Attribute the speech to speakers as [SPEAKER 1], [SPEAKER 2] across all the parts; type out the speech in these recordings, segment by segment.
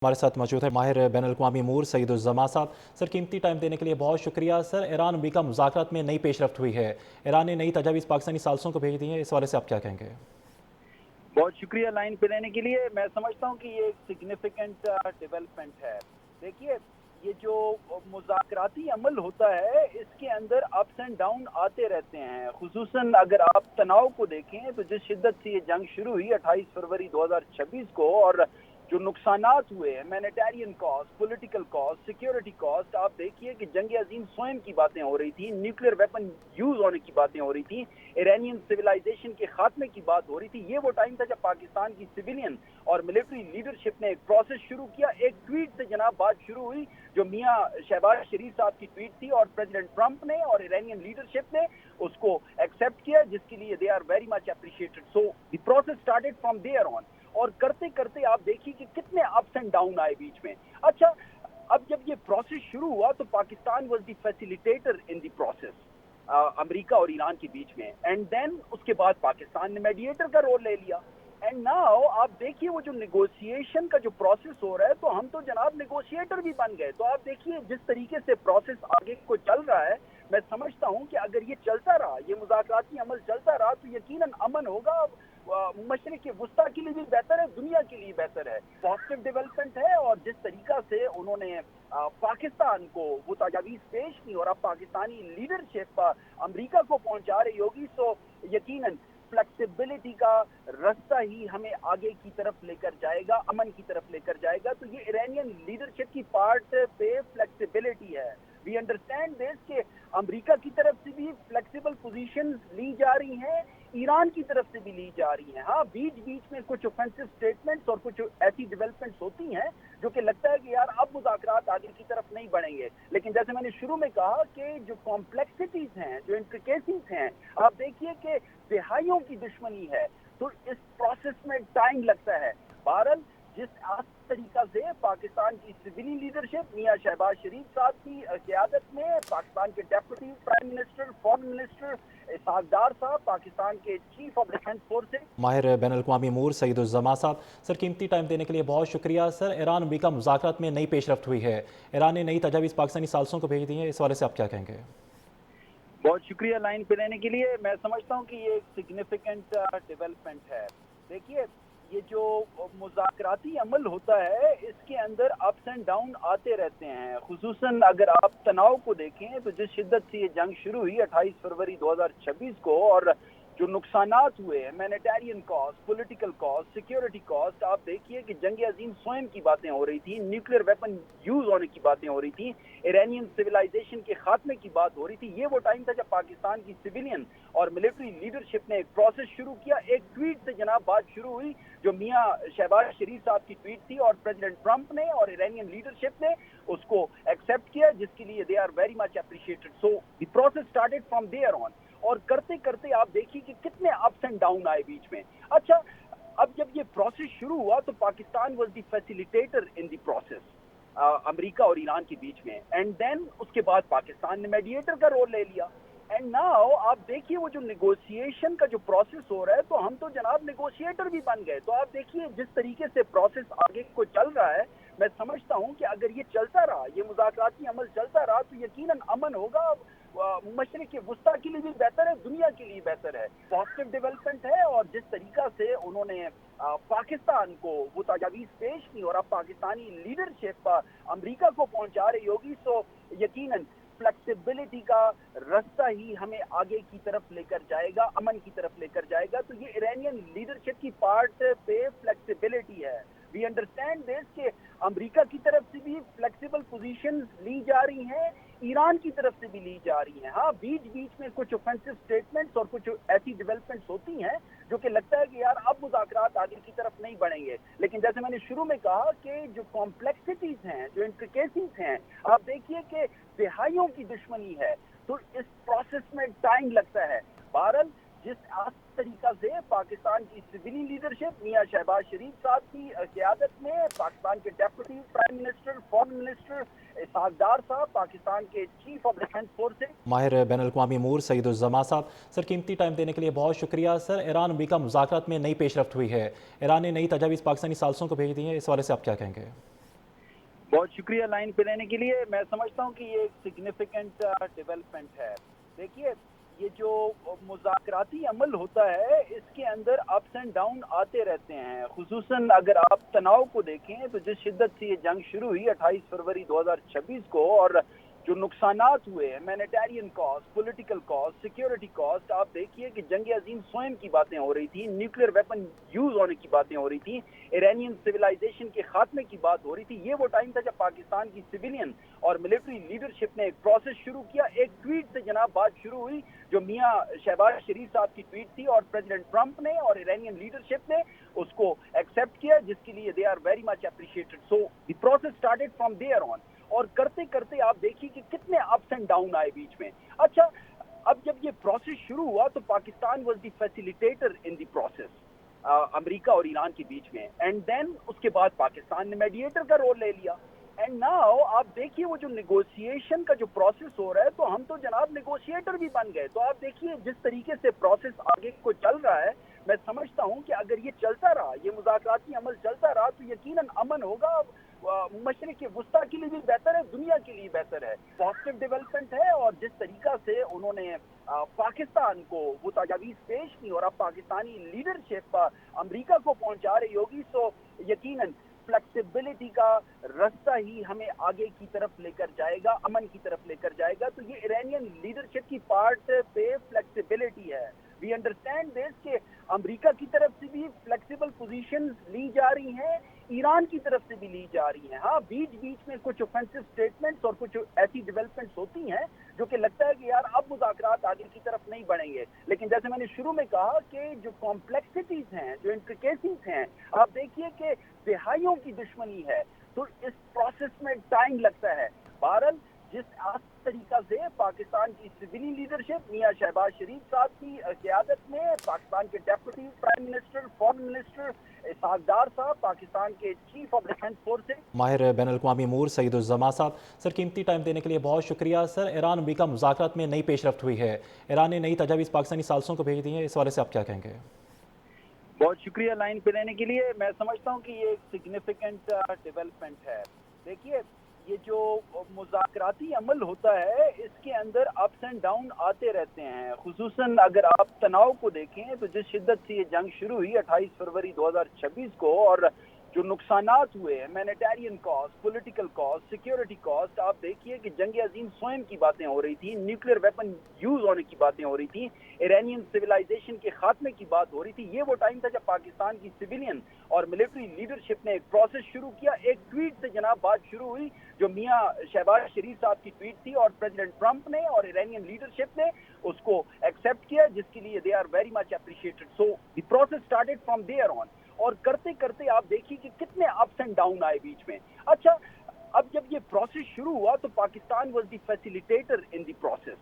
[SPEAKER 1] हमारे साथ मौजूद है माहिर बैनुल-अक़वामी अमूर सईदुज़्ज़मा साहब। सर, कीमती टाइम देने के लिए बहुत शुक्रिया। सर, ईरान अमरीका मुज़ाकरात में नई पेशरफ्त हुई है। ईरान ने नई तजावीज़ पाकिस्तानी सालसों को भेज दी हैं। इस हवाले से आप क्या कहेंगे?
[SPEAKER 2] बहुत शुक्रिया लाइन पे रहने के लिए। मैं समझता हूँ कि ये एक सिग्निफिकेंट डेवलपमेंट है। देखिए, ये जो मुज़ाकराती अमल होता है, इसके अंदर अप्स एंड डाउन आते रहते हैं। खुसूसन अगर आप तनाव को देखें तो जिस शिद्दत से ये जंग शुरू हुई 28 फरवरी 2026 को, और जो नुकसानात हुए, humanitarian cost, political cost, security cost, आप देखिए कि जंग अजीम स्वयं की बातें हो रही थी, न्यूक्लियर वेपन यूज होने की बातें हो रही थी, ईरानियन सिविलाइजेशन के खात्मे की बात हो रही थी। ये वो टाइम था जब पाकिस्तान की सिविलियन और मिलिट्री लीडरशिप ने एक प्रोसेस शुरू किया। एक ट्वीट से जनाब बात शुरू हुई, जो मियां शहबाज शरीफ साहब की ट्वीट थी, और प्रेसिडेंट ट्रंप ने और ईरानियन लीडरशिप ने उसको एक्सेप्ट किया, जिसके लिए they are very much appreciated. So the process started from there on, और करते करते आप देखिए कि कितने अप्स एंड डाउन आए बीच में। अच्छा, अब जब ये प्रोसेस शुरू हुआ तो Pakistan was the facilitator in the process, America और ईरान के बीच में, एंड देन उसके बाद पाकिस्तान ने मीडिएटर का रोल ले लिया। एंड नाउ आप देखिए वो जो नेगोशिएशन का जो प्रोसेस हो रहा है, तो हम तो जनाब नेगोशिएटर भी बन गए। तो आप देखिए जिस तरीके से प्रोसेस आगे को चल रहा है, मैं समझता हूं कि अगर ये चलता रहा, ये मुज़ाकराती अमल चलता रहा, तो यकीनन अमन होगा। मशरिक वस्ता के लिए भी बेहतर है, दुनिया के लिए बेहतर है। पॉजिटिव डेवलपमेंट है, और जिस तरीका से उन्होंने पाकिस्तान को वो तजावीज़ पेश की, और अब पाकिस्तानी लीडरशिप अमेरिका को पहुंचा रही होगी, सो यकीनन फ्लेक्सिबिलिटी का रास्ता ही हमें आगे की तरफ लेकर जाएगा, अमन की तरफ लेकर जाएगा। तो ये ईरानियन लीडरशिप की पार्ट पे फ्लेक्सिबिलिटी है। वी अंडरस्टैंड दिस कि अमेरिका की तरफ से भी फ्लेक्सिबल पोजीशंस ली जा रही हैं, ईरान की तरफ से भी ली जा रही हैं। हाँ, बीच बीच में कुछ ऑफेंसिव स्टेटमेंट्स और कुछ ऐसी डेवलपमेंट्स होती हैं जो कि लगता है कि यार अब मुज़ाकरात आगे की तरफ नहीं बढ़ेंगे। लेकिन जैसे मैंने शुरू में कहा कि जो कॉम्प्लेक्सिटीज हैं, जो इंट्रिकेसीज हैं, आप देखिए कि तिहाइयों की दुश्मनी है, तो इस प्रोसेस में टाइम लगता है। बहरहाल जिस तरीका से पाकिस्तान की सिविली लीडरशिप मियां शहबाज शरीफ साहब की क़यादत में, पाकिस्तान के deputy prime minister, foreign minister Ishaq Dar साहब, पाकिस्तान के चीफ ऑफ डिफेंस फोर्सेस।
[SPEAKER 1] माहिर बैनुल-अक़वामी अमूर सईदुज़्ज़मा साहब। सर, कीमती टाइम देने के लिए बहुत शुक्रिया। सर, ईरान अमरीका मुज़ाकरात में नई पेशरफ्त हुई है। ईरान ने नई तजावीज़ पाकिस्तानी सालसों को भेज दी हैं। इस हवाले से आप क्या कहेंगे?
[SPEAKER 2] बहुत शुक्रिया लाइन पे रहने के लिए। मैं समझता हूँ कि ये एक सिग्निफिकेंट डेवलपमेंट है। देखिए, ये जो मुज़ाकराती अमल होता है, इसके अंदर अप्स एंड डाउन आते रहते हैं। खुसूसन अगर आप तनाव को देखें तो जिस शिद्दत से ये जंग शुरू हुई 28 फरवरी 2026 को, और जो नुकसानात हुए, humanitarian cost, political cost, security cost, आप देखिए कि जंग अजीम स्वयं की बातें हो रही थी, न्यूक्लियर वेपन यूज होने की बातें हो रही थी, ईरानियन सिविलाइजेशन के खात्मे की बात हो रही थी। ये वो टाइम था जब पाकिस्तान की सिविलियन और मिलिट्री लीडरशिप ने एक प्रोसेस शुरू किया। एक ट्वीट से जनाब बात शुरू हुई, जो मियां शहबाज शरीफ साहब की ट्वीट थी, और प्रेसिडेंट ट्रंप ने और ईरानियन लीडरशिप ने उसको एक्सेप्ट किया, जिसके लिए they are very much appreciated. So the process started from there on, और करते करते आप देखिए कि कितने अप्स एंड डाउन आए बीच में। अच्छा, अब जब ये प्रोसेस शुरू हुआ तो Pakistan was the facilitator in the process, America और ईरान के बीच में, एंड देन उसके बाद पाकिस्तान ने मीडिएटर का रोल ले लिया। एंड नाउ आप देखिए वो जो नेगोशिएशन का जो प्रोसेस हो रहा है, तो हम तो जनाब नेगोशिएटर भी बन गए। तो आप देखिए जिस तरीके से प्रोसेस आगे को चल रहा है, मैं समझता हूं कि अगर ये चलता रहा, ये मुज़ाकराती अमल चलता रहा, तो यकीनन अमन होगा। मशरिक वस्ता के लिए भी बेहतर है, दुनिया के लिए बेहतर है। पॉजिटिव डेवलपमेंट है, और जिस तरीका से उन्होंने पाकिस्तान को वो तजावीज़ पेश की, और अब पाकिस्तानी लीडरशिप अमेरिका को पहुंचा रही होगी, सो यकीनन फ्लेक्सिबिलिटी का रास्ता ही हमें आगे की तरफ लेकर जाएगा, अमन की तरफ लेकर जाएगा। तो ये ईरानियन लीडरशिप की पार्ट पे फ्लेक्सिबिलिटी है। वी अंडरस्टैंड दिस कि अमेरिका की तरफ से भी फ्लेक्सिबल पोजीशंस ली जा रही हैं, ईरान की तरफ से भी ली जा रही हैं। हाँ, बीच बीच में कुछ ऑफेंसिव स्टेटमेंट्स और कुछ ऐसी डेवलपमेंट्स होती हैं जो कि लगता है कि यार अब मुज़ाकरात आगे की तरफ नहीं बढ़ेंगे। लेकिन जैसे मैंने शुरू में कहा कि जो कॉम्प्लेक्सिटीज हैं, जो इंट्रिकेसीज हैं, आप देखिए कि तिहाइयों की दुश्मनी है, तो इस प्रोसेस में टाइम लगता है। बहरहाल जिस तरीका से पाकिस्तान की सिविली लीडरशिप मियां शहबाज शरीफ साहब की क़यादत में, पाकिस्तान के deputy prime minister, foreign minister Ishaq Dar साहब, पाकिस्तान के चीफ ऑफ डिफेंस फोर्सेस।
[SPEAKER 1] माहिर बैनुल-अक़वामी अमूर सईदुज़्ज़मा साहब। सर, कीमती टाइम देने के लिए बहुत शुक्रिया। सर, ईरान अमरीका मुज़ाकरात में नई पेशरफ्त हुई है। ईरान ने नई तजावीज़ पाकिस्तानी सालसों को भेज दी हैं। इस हवाले से आप क्या कहेंगे?
[SPEAKER 2] बहुत शुक्रिया लाइन पे रहने के लिए। मैं समझता हूँ कि ये एक सिग्निफिकेंट डेवलपमेंट है। देखिए, ये जो मुज़ाकराती अमल होता है, इसके अंदर अप्स एंड डाउन आते रहते हैं। खुसूसन अगर आप तनाव को देखें तो जिस शिद्दत से ये जंग शुरू हुई 28 फरवरी 2026 को, और जो नुकसानात हुए, humanitarian cost, political cost, security cost, आप देखिए कि जंग अजीम स्वयं की बातें हो रही थी, न्यूक्लियर वेपन यूज होने की बातें हो रही थी, ईरानियन सिविलाइजेशन के खात्मे की बात हो रही थी। ये वो टाइम था जब पाकिस्तान की सिविलियन और मिलिट्री लीडरशिप ने एक प्रोसेस शुरू किया। एक ट्वीट से जनाब बात शुरू हुई, जो मियां शहबाज शरीफ साहब की ट्वीट थी, और प्रेसिडेंट ट्रंप ने और ईरानियन लीडरशिप ने उसको एक्सेप्ट किया, जिसके लिए they are very much appreciated. So the process started from there on. और करते करते आप देखिए कि कितने अप्स एंड डाउन आए बीच में। अच्छा, अब जब ये प्रोसेस शुरू हुआ तो Pakistan was the facilitator in the process, America और ईरान के बीच में, एंड देन उसके बाद पाकिस्तान ने मीडिएटर का रोल ले लिया। एंड नाउ आप देखिए वो जो नेगोशिएशन का जो प्रोसेस हो रहा है, तो हम तो जनाब नेगोशिएटर भी बन गए। तो आप देखिए जिस तरीके से प्रोसेस आगे को चल रहा है, मैं समझता हूं कि अगर ये चलता रहा, ये मुज़ाकराती अमल चलता रहा, तो यकीनन अमन होगा। मशरिक़ वुस्ता के लिए भी बेहतर है, दुनिया के लिए बेहतर है। पॉजिटिव डेवलपमेंट है। और जिस तरीका से उन्होंने पाकिस्तान को वो तजावीज़ पेश की, और अब पाकिस्तानी लीडरशिप अमेरिका को पहुंचा रही होगी, तो यकीनन फ्लेक्सिबिलिटी का रास्ता ही हमें आगे की तरफ लेकर जाएगा, अमन की तरफ लेकर जाएगा। तो ये ईरानियन लीडरशिप की पार्ट पे फ्लेक्सिबिलिटी है। वी अंडरस्टैंड दिस कि अमेरिका की तरफ से भी फ्लेक्सिबल पोजीशंस ली जा रही हैं, ईरान की तरफ से भी ली जा रही हैं। हाँ, बीच बीच में कुछ ऑफेंसिव स्टेटमेंट्स और कुछ ऐसी डेवलपमेंट्स होती हैं जो कि लगता है कि यार अब मुज़ाकरात आगे की तरफ नहीं बढ़ेंगे। लेकिन जैसे मैंने शुरू में कहा कि जो कॉम्प्लेक्सिटीज हैं, जो इंट्रिकेसीज हैं, आप देखिए कि दिहाइयों की दुश्मनी है, तो इस प्रोसेस में टाइम लगता है। बहरहाल जिस तरीका से पाकिस्तान की सिविली लीडरशिप मियां शहबाज शरीफ साहब की क़यादत में, पाकिस्तान के deputy prime minister, foreign minister Ishaq Dar साहब, पाकिस्तान के चीफ ऑफ डिफेंस फोर्सेस,
[SPEAKER 1] माहिर बैन अल-अक़वामी अमूर सईदुज़्ज़मा साहब, सर कीमती टाइम देने के लिए बहुत शुक्रिया। सर, ईरान अमेरिका मुज़ाकरात में नई पेशरफ्त हुई है, ईरान ने नई तजावीज़ पाकिस्तानी सालसों को भेज दी हैं, इस हवाले से आप क्या कहेंगे?
[SPEAKER 2] बहुत शुक्रिया लाइन पे रहने के लिए। मैं समझता हूँ कि ये एक सिग्निफिकेंट डेवलपमेंट है। देखिए, ये जो मुज़ाकराती अमल होता है, इसके अंदर अप्स एंड डाउन आते रहते हैं। खुसूसन अगर आप तनाव को देखें तो जिस शिद्दत से ये जंग शुरू हुई 28 फरवरी 2026 को, और जो नुकसानात हुए, humanitarian cost, political cost, security cost, आप देखिए कि जंग अजीम स्वयं की बातें हो रही थी, न्यूक्लियर वेपन यूज होने की बातें हो रही थी, ईरानियन सिविलाइजेशन के खात्मे की बात हो रही थी। ये वो टाइम था जब पाकिस्तान की सिविलियन और मिलिट्री लीडरशिप ने एक प्रोसेस शुरू किया। एक ट्वीट से जनाब बात शुरू हुई, जो मियां शहबाज शरीफ साहब की ट्वीट थी, और प्रेसिडेंट ट्रंप ने और ईरानियन लीडरशिप ने उसको एक्सेप्ट किया, जिसके लिए they are very much appreciated. So the process started from there on. और करते करते आप देखिए कि कितने अप्स एंड डाउन आए बीच में। अच्छा, अब जब ये प्रोसेस शुरू हुआ तो Pakistan was the facilitator in the process,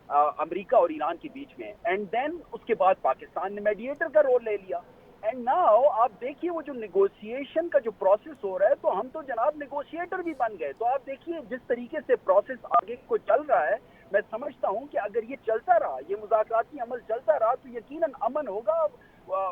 [SPEAKER 2] America और ईरान के बीच में, एंड देन उसके बाद पाकिस्तान ने मीडिएटर का रोल ले लिया। एंड नाउ आप देखिए वो जो नेगोशिएशन का जो प्रोसेस हो रहा है, तो हम तो जनाब नेगोशिएटर भी बन गए। तो आप देखिए जिस तरीके से प्रोसेस आगे को चल रहा है, मैं समझता हूं कि अगर ये चलता रहा, ये मुज़ाकराती अमल चलता रहा, तो यकीनन अमन होगा।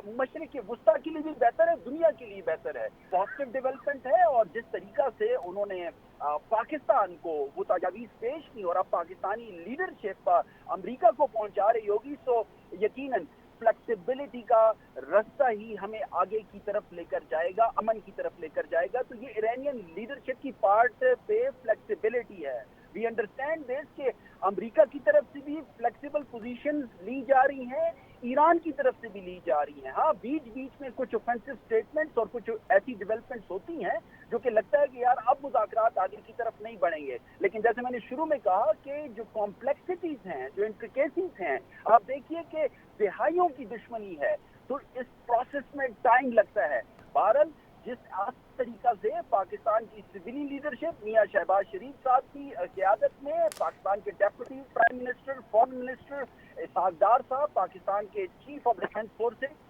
[SPEAKER 2] मशरिक़ वुस्ता के लिए भी बेहतर है, दुनिया के लिए बेहतर है। पॉजिटिव डेवलपमेंट है। और जिस तरीका से उन्होंने पाकिस्तान को वो तजावीज़ पेश की, और अब पाकिस्तानी लीडरशिप अमेरिका को पहुंचा रही होगी, तो यकीनन फ्लेक्सिबिलिटी का रास्ता ही हमें आगे की तरफ लेकर जाएगा, अमन की तरफ लेकर जाएगा। तो ये ईरानियन लीडरशिप की पार्ट पे फ्लेक्सिबिलिटी है। वी अंडरस्टैंड दिस कि अमेरिका की तरफ से भी फ्लेक्सिबल पोजीशंस ली जा रही हैं, ईरान की तरफ से भी ली जा रही हैं। हाँ, बीच बीच में कुछ ऑफेंसिव स्टेटमेंट्स और कुछ ऐसी डेवलपमेंट्स होती हैं जो कि लगता है कि यार अब मुज़ाकरात आगे की तरफ नहीं बढ़ेंगे। लेकिन जैसे मैंने शुरू में कहा कि जो कॉम्प्लेक्सिटीज हैं, जो इंट्रिकेसीज हैं, आप देखिए कि दिहाइयों की दुश्मनी है, तो इस प्रोसेस में टाइम लगता है। बहरहाल जिस तरीका से पाकिस्तान की सिविली लीडरशिप मियां शहबाज शरीफ साहब की क़यादत में, पाकिस्तान के deputy prime minister, foreign minister Ishaq Dar साहब, पाकिस्तान के चीफ ऑफ डिफेंस फोर्सेस,